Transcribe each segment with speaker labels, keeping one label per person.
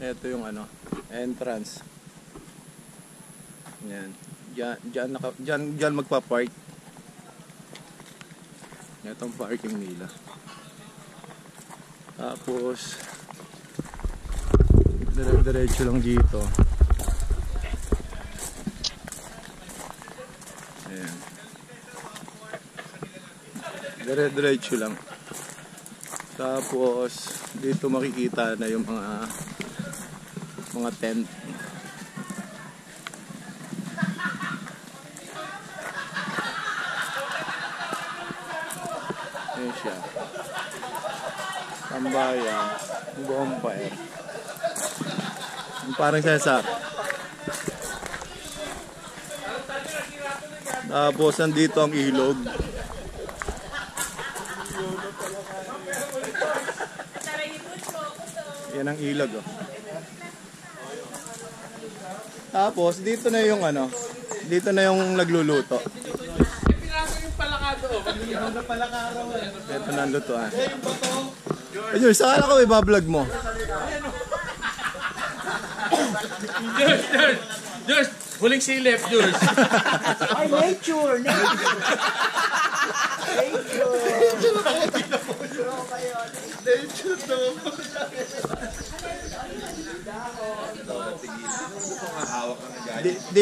Speaker 1: Ito yung ano, entrance. Yan. Diyan magpa-park. Itong parking nila. Tapos diretso lang dito. Ayan. Diretso lang. Tapos dito makikita na yung mga tent. Ayan siya. Tambayan, bonfire. Parang Cesar. Tapos nandito ang ilog. Yan ang ilog, oh. Tapos dito na yung ano, dito na yung nagluluto. Ito na ang lutuan. Ayun, sakala ko iba-vlog mo.
Speaker 2: George, huling silip, George.
Speaker 3: Ay, nature.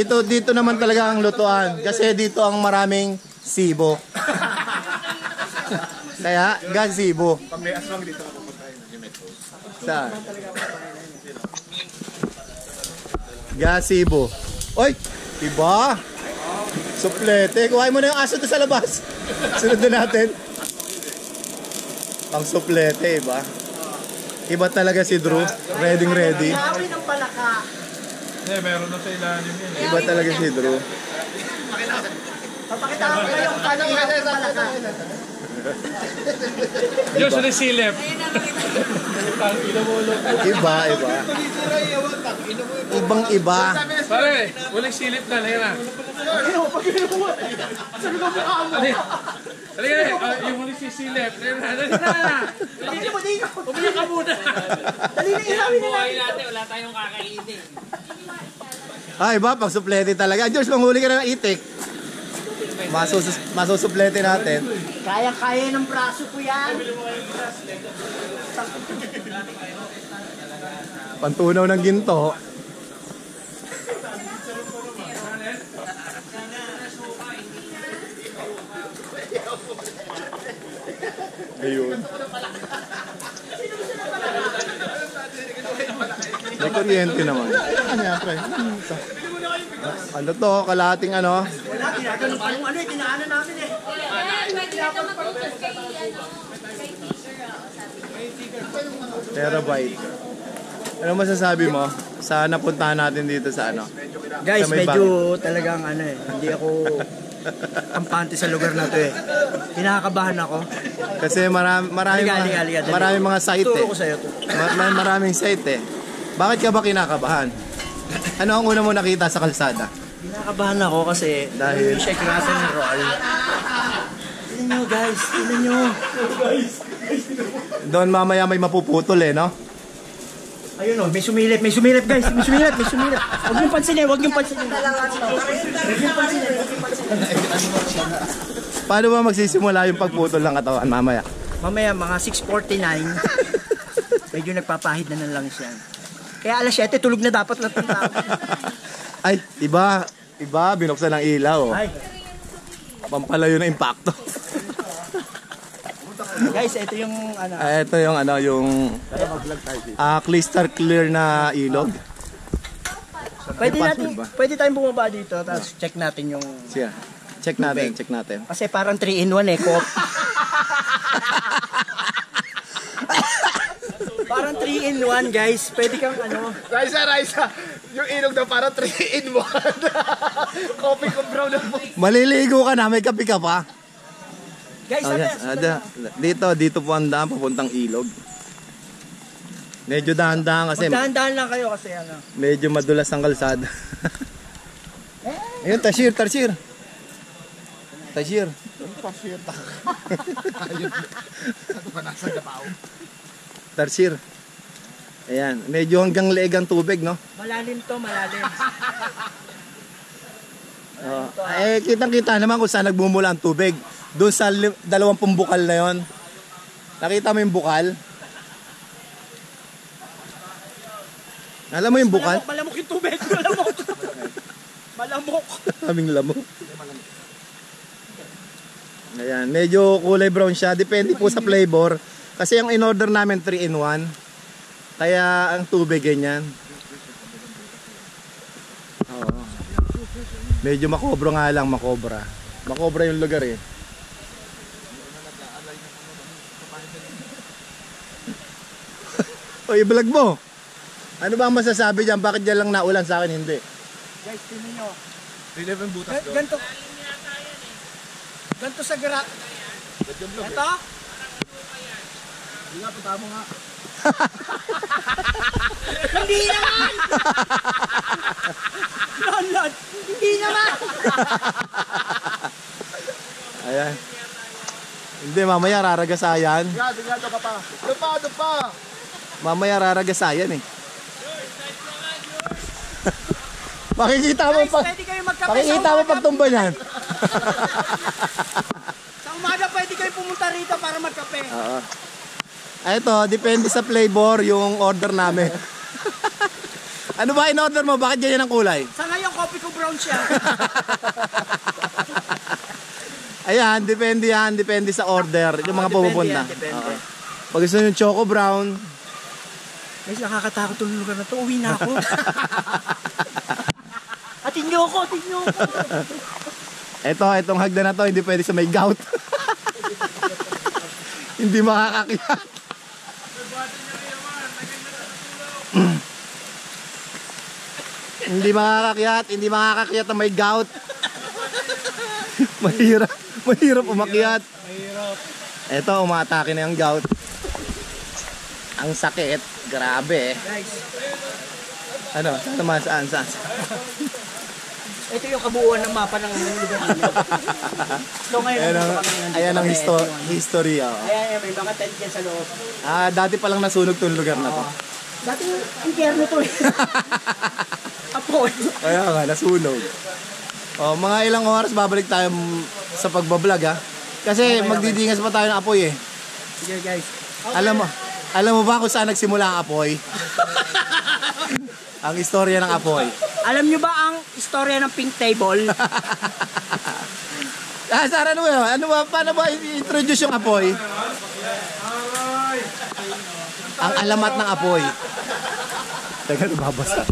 Speaker 1: Dito naman talaga ang lutuan kasi dito ang maraming sibo. Kaya gazebo.
Speaker 2: Pag may aswang dito ako pupuntahin yung metro.
Speaker 1: Saan? Gazebo. Oy, iba. Suplete. Kuhain mo na yung aso doon sa labas. Sunod na natin. Pang suplete, iba. Iba talaga si Drew. Ready.
Speaker 3: Yawi ng palaka.
Speaker 2: Meron na sa ilalim yun.
Speaker 1: Iba talaga si Drew.
Speaker 3: Papakita ko kayo yung palaka ng palaka.
Speaker 2: George, huling silip.
Speaker 1: Iba. Ibang-iba.
Speaker 2: Pare, huling silip na. Halika na. Halika na. Yung huling sisilip. Halika na. Umiyak ka muna.
Speaker 3: Dali na ilawin na
Speaker 4: buhay natin, wala tayong kakainin.
Speaker 1: Ay, iba. Pag suplete talaga. George, manghuli ka na ng itik. Masusuplete natin.
Speaker 3: Kaya ng braso ko yan.
Speaker 1: Pantunaw ng ginto. Ayun. May kuryente naman. Ano yan, pre? Ano to? Kalahating ano?
Speaker 3: Wala, tinagano pa yung ano eh, tinaanan namin eh.
Speaker 1: Terabyte. Ano masasabi mo sa napuntahan natin dito sa ano?
Speaker 3: Guys,
Speaker 1: Sa may
Speaker 3: medyo talagang ano eh, hindi ako kampante sa lugar na to eh. Kinakabahan ako.
Speaker 1: Kasi maraming mga site
Speaker 3: Turo
Speaker 1: eh.
Speaker 3: ko sa'yo to.
Speaker 1: Maraming site eh. Bakit ka ba kinakabahan? Ano ang una mo nakita sa kalsada?
Speaker 3: Kinakabahan ako kasi
Speaker 1: Dahil?
Speaker 3: siya kinasa ng roll. Tignan nyo guys, tignan nyo.
Speaker 1: Doon mamaya may mapuputol eh, no?
Speaker 3: Ayun o, may sumilip guys, may sumilip. Huwag niyong pansinin. Huwag niyong pansinin.
Speaker 1: Paano ba magsisimula yung pagputol ng katawan mamaya?
Speaker 3: Mamaya mga 6:49, medyo nagpapahid na ng langis yan. Kaya alas 7, tulog na dapat lahat ng tao.
Speaker 1: Ay, iba, binuksan ng ilaw. Oh.
Speaker 3: Ay,
Speaker 1: Pampalayo na impacto.
Speaker 3: guys, ito yung ano.
Speaker 1: Ito yung ano, yung crystal clear na ilog.
Speaker 3: Pwede tayong bumaba dito, tapos check natin yung...
Speaker 1: Siya. Check natin.
Speaker 3: Kasi parang 3-in-1 eh, Coke. Parang 3-in-1 guys, pwede kang ano...
Speaker 2: Raisa, yung ilog na parang 3-in-1. Coffee ko brown na po.
Speaker 1: Maliligo ka na, may kape ka pa.
Speaker 3: Guys,
Speaker 1: Dito po ang daan papuntang ilog. Medyo dahan-dahan kasi
Speaker 3: magdahan-dahan lang kayo kasi ano.
Speaker 1: medyo madulas ang kalsada. Ayun, Tashir. Tarsier. Ayan, medyo hanggang leeg ang tubig, no?
Speaker 3: Malalim to, malalim.
Speaker 1: Kitang-kita naman kung saan nagmumula ang tubig. Doon sa 20 bukal na yon. Nakita mo yung bukal? Alam mo yung bukal?
Speaker 3: Malamok yung tubig, malamok. Malamok.
Speaker 1: Kaming lamok. Ayan, medyo kulay brown siya. Depende po sa flavor. Kasi yung in-order namin 3-in-1. Kaya ang tubig ganyan. Oo. Medyo makobro nga lang, makobra. Makobra yung lugar eh. O, i-vlog mo. Ano ba ang masasabi dyan? Bakit dyan lang naulan sa akin hindi?
Speaker 3: Guys, tingnan nyo.
Speaker 2: 11 butas doon.
Speaker 3: Ganto. Ganto sa garak. Ito?
Speaker 2: Hindi nga, punta mo nga.
Speaker 3: Hindi naman! Lon, hindi naman!
Speaker 1: Ayan. Hindi, mamaya raragasayan.
Speaker 2: Tingado ka pa. Doon pa.
Speaker 1: Mamaya raragasayan eh. Makikita mo
Speaker 3: Guys,
Speaker 1: pag
Speaker 3: pwede kayo magkape
Speaker 1: makikita
Speaker 3: sa
Speaker 1: mo
Speaker 3: umaga.
Speaker 1: pagtumba niyan.
Speaker 3: Sa umaga pwede kayo pumunta rito para magkape.
Speaker 1: Oo. Ito, depende sa flavor yung order namin. Ano ba in-order mo? Bakit ganyan ang kulay?
Speaker 3: Sa ngayon, coffee ko brown siya.
Speaker 1: Ayan, depende yan. Depende sa order. Yung mga
Speaker 3: Depende
Speaker 1: pumupunta.
Speaker 3: yan, depende.
Speaker 1: Oo. Pag gusto nyo yung choco brown,
Speaker 3: Guys, nakakatakot yung lugar na to. Uwi na ako. Atin nyo ako.
Speaker 1: itong hagdan na to, hindi pwede sa may gout. Hindi makakakyat. Hindi makakakyat na may gout. Mahirap umakyat. Ito, umatake na yung gout. Ang sakit, grabe.
Speaker 3: Guys,
Speaker 1: Ano, saan?
Speaker 3: ito yung kabuuan ng mapa ng lugar ninyo. So ngayon,
Speaker 1: Ayan ang history. Oh.
Speaker 3: Ayan, may mga tent dyan sa loob.
Speaker 1: Dati pa lang nasunog tong lugar na to.
Speaker 3: Dati impyerno to eh. Apoy.
Speaker 1: Kaya nga, nasunog. Oh, mga ilang oras babalik tayo sa pagbablog ha. Kasi magdidingas pa tayo ng apoy eh.
Speaker 3: Sige guys.
Speaker 1: Alam mo ba kung saan nagsimula ang apoy? Ang istorya ng apoy.
Speaker 3: Alam nyo ba ang istorya ng pink table?
Speaker 1: Sara, ano ba? Paano ba i-introduce yung apoy? Ang alamat ng apoy. Teka, babasa.